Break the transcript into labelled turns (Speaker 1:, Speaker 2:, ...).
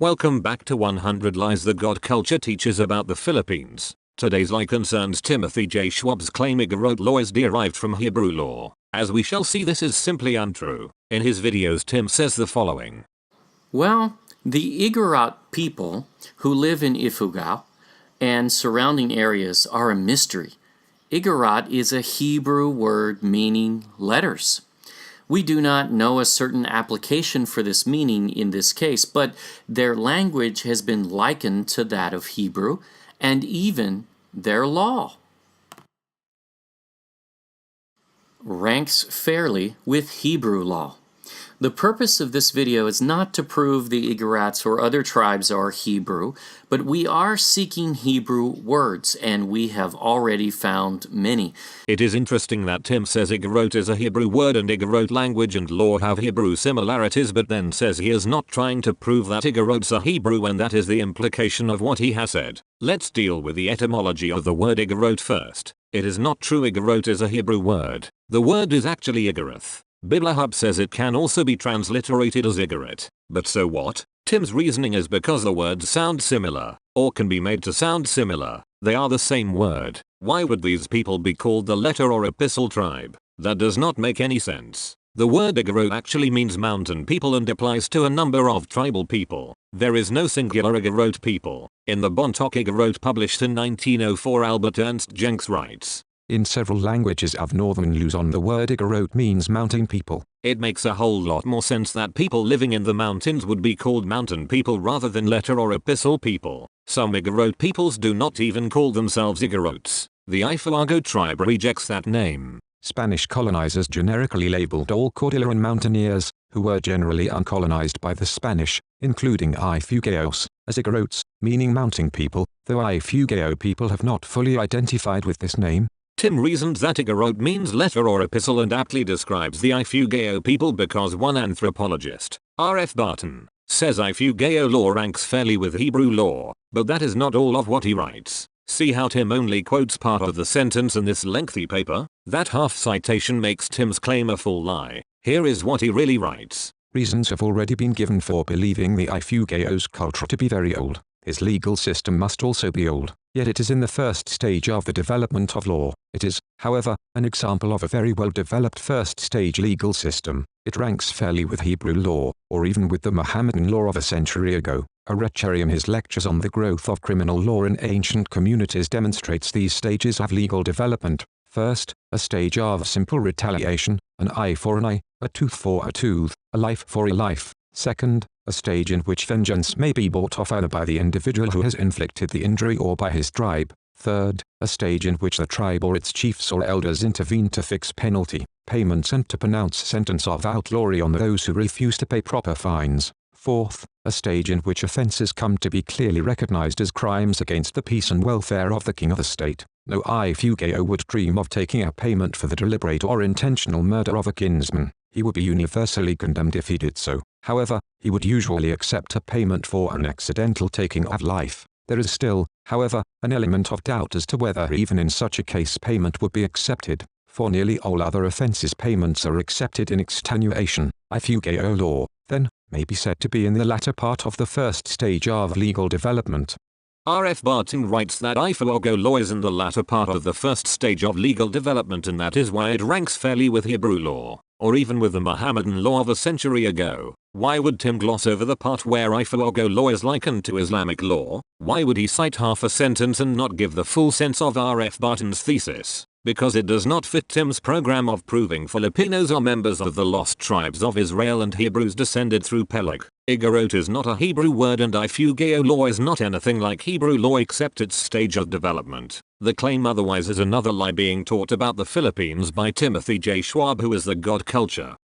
Speaker 1: Welcome back to 100 Lies the God Culture teaches about the Philippines. Today's lie concerns Timothy Jay Schwab's claim Igorot law is derived from Hebrew law. As we shall see, this is simply untrue. In his videos, Tim says the following.
Speaker 2: Well, the Igorot people who live in Ifugao and surrounding areas are a mystery. Igorot is a Hebrew word meaning letters. We do not know a certain application for this meaning in this case, but their language has been likened to that of Hebrew and even their law ranks fairly with Hebrew law. The purpose of this video is not to prove the Igorots or other tribes are Hebrew, but we are seeking Hebrew words, and we have already found many.
Speaker 1: It is interesting that Tim says Igorot is a Hebrew word and Igorot language and law have Hebrew similarities, but then says he is not trying to prove that Igorots are Hebrew, and that is the implication of what he has said. Let's deal with the etymology of the word Igorot first. It is not true Igorot is a Hebrew word. The word is actually Igoroth. BiblaHub says it can also be transliterated as Igorot. But so what? Tim's reasoning is because the words sound similar, or can be made to sound similar. They are the same word. Why would these people be called the letter or epistle tribe? That does not make any sense. The word Igorot actually means mountain people and applies to a number of tribal people. There is no singular Igorot people. In the Bontoc Igorot published in 1904, Albert Ernst Jenks writes,
Speaker 3: "In several languages of northern Luzon, the word Igorot means mountain people."
Speaker 1: It makes a whole lot more sense that people living in the mountains would be called mountain people rather than letter or epistle people. Some Igorot peoples do not even call themselves Igorots. The Ifugao tribe rejects that name.
Speaker 3: Spanish colonizers generically labeled all Cordilleran mountaineers, who were generally uncolonized by the Spanish, including Ifugaos, as Igorots, meaning mountain people, though Ifugao people have not fully identified with this name.
Speaker 1: Tim reasons that Igorot means letter or epistle and aptly describes the Ifugao people because one anthropologist, R.F. Barton, says Ifugao law ranks fairly with Hebrew law, but that is not all of what he writes. See how Tim only quotes part of the sentence in this lengthy paper? That half citation makes Tim's claim a full lie. Here is what he really writes.
Speaker 3: Reasons have already been given for believing the Ifugao's culture to be very old. His legal system must also be old, yet it is in the first stage of the development of law. It is, however, an example of a very well-developed first-stage legal system. It ranks fairly with Hebrew law, or even with the Mohammedan law of a century ago. Arecheri in his lectures on the growth of criminal law in ancient communities demonstrates these stages of legal development. First, a stage of simple retaliation, an eye for an eye, a tooth for a tooth, a life for a life. Second, a stage in which vengeance may be bought off either by the individual who has inflicted the injury or by his tribe. Third, a stage in which the tribe or its chiefs or elders intervene to fix penalty, payments and to pronounce sentence of outlawry on those who refuse to pay proper fines. Fourth, a stage in which offences come to be clearly recognized as crimes against the peace and welfare of the king of the state. No Ifugao would dream of taking a payment for the deliberate or intentional murder of a kinsman. He would be universally condemned if he did so. However, he would usually accept a payment for an accidental taking of life. There is still, however, an element of doubt as to whether even in such a case payment would be accepted. For nearly all other offences, payments are accepted in extenuation. Ifugao law, then, may be said to be in the latter part of the first stage of legal development.
Speaker 1: R.F. Barton writes that Ifugao law is in the latter part of the first stage of legal development, and that is why it ranks fairly with Hebrew law, or even with the Mohammedan law of a century ago. Why would Tim gloss over the part where Ifugao law is likened to Islamic law? Why would he cite half a sentence and not give the full sense of R.F. Barton's thesis? Because it does not fit Tim's program of proving Filipinos are members of the lost tribes of Israel and Hebrews descended through Peleg. Igorot is not a Hebrew word and Ifugao law is not anything like Hebrew law except its stage of development. The claim otherwise is another lie being taught about the Philippines by Timothy Jay Schwab, who is the God Culture.